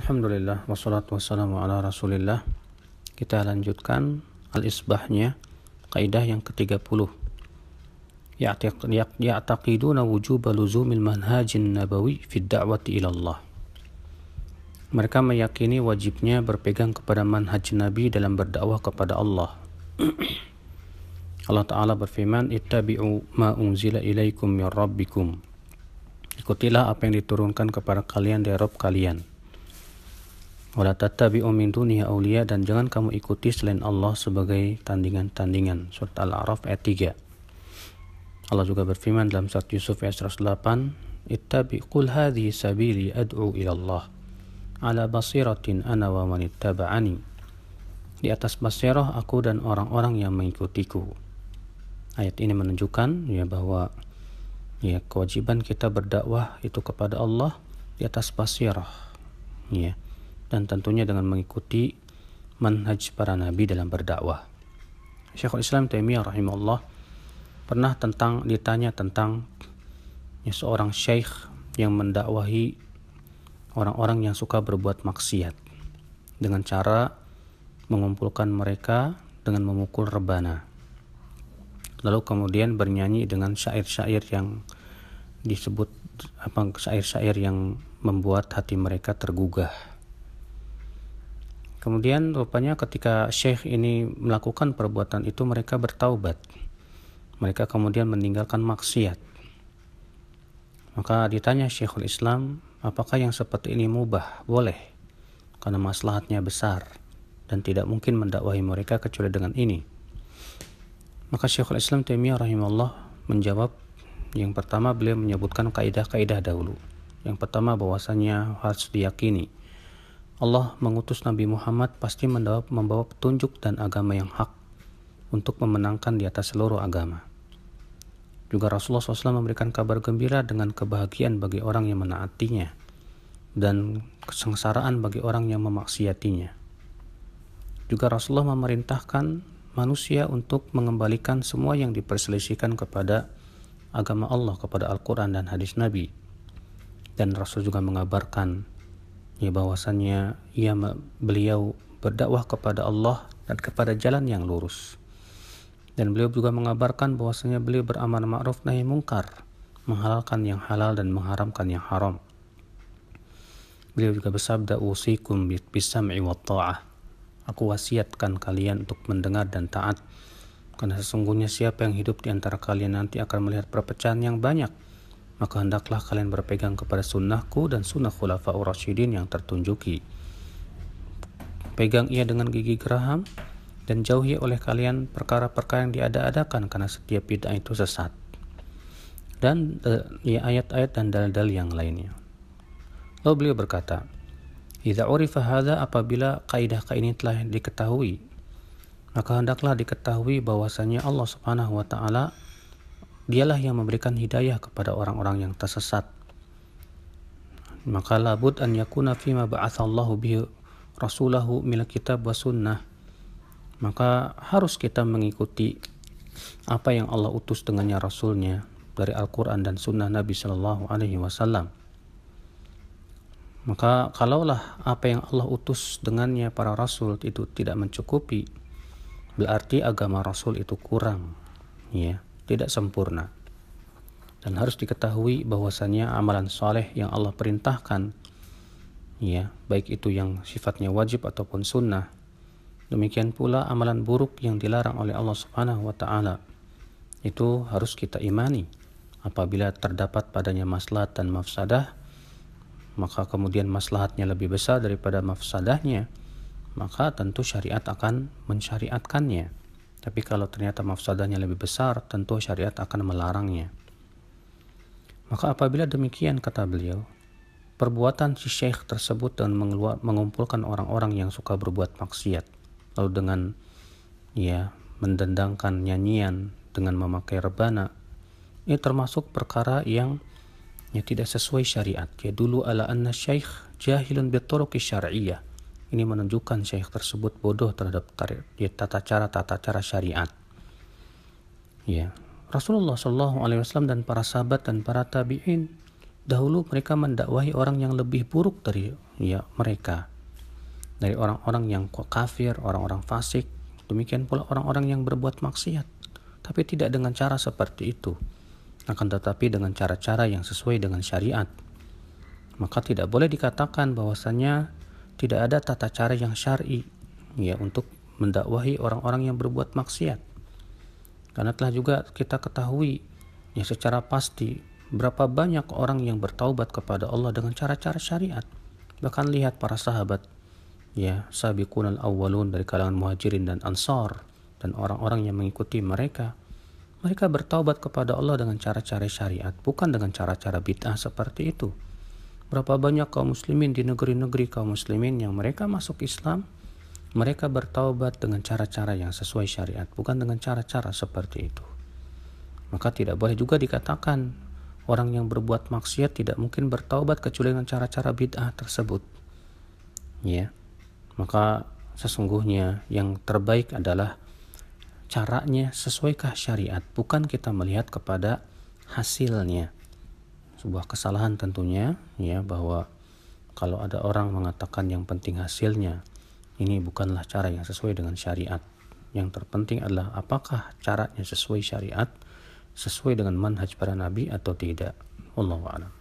Alhamdulillah, wassalatu wassalamu ala rasulillah. Kita lanjutkan al-isbahnya, kaidah yang ke-30. Ya'taqiduna wujuba luzumil manhajin nabawi fid da'wati ilallah. Mereka meyakini wajibnya berpegang kepada manhaj Nabi dalam berdakwah kepada Allah. Allah Ta'ala berfirman, ittabi'u ma unzila ilaikum min rabbikum. Ikutilah apa yang diturunkan kepada kalian dari Rabb kalian. Wala tattabi'u min dunihi awliya, dan jangan kamu ikuti selain Allah sebagai tandingan-tandingan. Surat Al-A'raf ayat 3. Allah juga berfirman dalam surat Yusuf ayat 108, qul hadhihi sabili ad'u ila Allah ala basiratin ana wa man ittaba'ani. Di atas basirah aku dan orang-orang yang mengikutiku. Ayat ini menunjukkan bahwa kewajiban kita berdakwah itu kepada Allah di atas basirah, dan tentunya dengan mengikuti manhaj para nabi dalam berdakwah. Syekhul Islam Taimiyah rahimahullah pernah ditanya tentang seorang syekh yang mendakwahi orang-orang yang suka berbuat maksiat dengan cara mengumpulkan mereka dengan memukul rebana, lalu kemudian bernyanyi dengan syair-syair yang disebut syair-syair yang membuat hati mereka tergugah. Kemudian rupanya ketika syekh ini melakukan perbuatan itu, mereka bertaubat. Mereka kemudian meninggalkan maksiat. Maka ditanya Syekhul Islam, apakah yang seperti ini mubah? Boleh, karena maslahatnya besar dan tidak mungkin mendakwahi mereka kecuali dengan ini. Maka Syekhul Islam Taimiyah rahimahullah menjawab, yang pertama beliau menyebutkan kaidah-kaidah dahulu. Yang pertama bahwasanya harus diyakini Allah mengutus Nabi Muhammad pasti membawa petunjuk dan agama yang hak untuk memenangkan di atas seluruh agama. Juga Rasulullah SAW memberikan kabar gembira dengan kebahagiaan bagi orang yang menaatinya dan kesengsaraan bagi orang yang memaksiatinya. Juga Rasulullah memerintahkan manusia untuk mengembalikan semua yang diperselisihkan kepada agama Allah, kepada Al-Quran dan hadis Nabi. Dan Rasul juga mengabarkan bahwasannya beliau berdakwah kepada Allah dan kepada jalan yang lurus. Dan beliau juga mengabarkan bahwasanya beliau beramar ma'ruf nahi mungkar, menghalalkan yang halal dan mengharamkan yang haram. Beliau juga bersabda, usikum bisam'i wa ta'ah. Aku wasiatkan kalian untuk mendengar dan taat, karena sesungguhnya siapa yang hidup di antara kalian nanti akan melihat perpecahan yang banyak. Maka hendaklah kalian berpegang kepada sunnahku dan sunnah khulafa'ur rasyidin yang tertunjuki. Pegang ia dengan gigi geraham, dan jauhi oleh kalian perkara-perkara yang diada-adakan, karena setiap bid'ah itu sesat. Dan ayat-ayat dan dalil-dalil yang lainnya. Lalu beliau berkata, idza urifa hadza, apabila kaidah-kaidah ini telah diketahui, maka hendaklah diketahui bahwasanya Allah Subhanahu wa taala Dialah yang memberikan hidayah kepada orang-orang yang tersesat. Maka labud an yakuna fima ba'athallahu bihi rasulahu minal kitab wa sunnah. Maka harus kita mengikuti apa yang Allah utus dengannya Rasulnya dari Al-Quran dan sunnah Nabi Sallallahu Alaihi Wasallam. Maka kalaulah apa yang Allah utus dengannya para Rasul itu tidak mencukupi, berarti agama Rasul itu kurang, tidak sempurna. Dan harus diketahui bahwasannya amalan soleh yang Allah perintahkan, baik itu yang sifatnya wajib ataupun sunnah, demikian pula amalan buruk yang dilarang oleh Allah Subhanahu wa taala, itu harus kita imani. Apabila terdapat padanya maslahat dan mafsadah, maka kemudian maslahatnya lebih besar daripada mafsadahnya, maka tentu syariat akan mensyariatkannya. Tapi kalau ternyata mafsadahnya lebih besar, tentu syariat akan melarangnya. Maka apabila demikian, kata beliau, perbuatan si syekh tersebut dan mengumpulkan orang-orang yang suka berbuat maksiat, lalu dengan mendendangkan nyanyian dengan memakai rebana, ini termasuk perkara yang tidak sesuai syariat. Dulu ala anna syekh jahilun bituruqi syar'iyyah. Ini menunjukkan syekh tersebut bodoh terhadap tata cara syariat. Rasulullah SAW dan para sahabat dan para tabi'in dahulu mereka mendakwahi orang yang lebih buruk dari ya mereka dari orang-orang yang kafir, orang-orang fasik, demikian pula orang-orang yang berbuat maksiat, tapi tidak dengan cara seperti itu, akan tetapi dengan cara-cara yang sesuai dengan syariat. Maka tidak boleh dikatakan bahwasanya tidak ada tata cara yang syar'i ya untuk mendakwahi orang-orang yang berbuat maksiat. Karena telah juga kita ketahui ya secara pasti berapa banyak orang yang bertaubat kepada Allah dengan cara-cara syariat. Bahkan lihat para sahabat ya, sabiqunal awwalun dari kalangan muhajirin dan ansar dan orang-orang yang mengikuti mereka. Mereka bertaubat kepada Allah dengan cara-cara syariat, bukan dengan cara-cara bid'ah seperti itu. Berapa banyak kaum muslimin di negeri-negeri kaum muslimin yang mereka masuk Islam, mereka bertaubat dengan cara-cara yang sesuai syariat, bukan dengan cara-cara seperti itu. Maka tidak boleh juga dikatakan orang yang berbuat maksiat tidak mungkin bertaubat kecuali dengan cara-cara bid'ah tersebut. Ya. Maka sesungguhnya yang terbaik adalah caranya sesuaikah syariat, bukan kita melihat kepada hasilnya. Sebuah kesalahan tentunya ya, bahwa kalau ada orang mengatakan yang penting hasilnya, ini bukanlah cara yang sesuai dengan syariat. Yang terpenting adalah apakah caranya sesuai syariat, sesuai dengan manhaj para nabi atau tidak. Wallahu a'lam.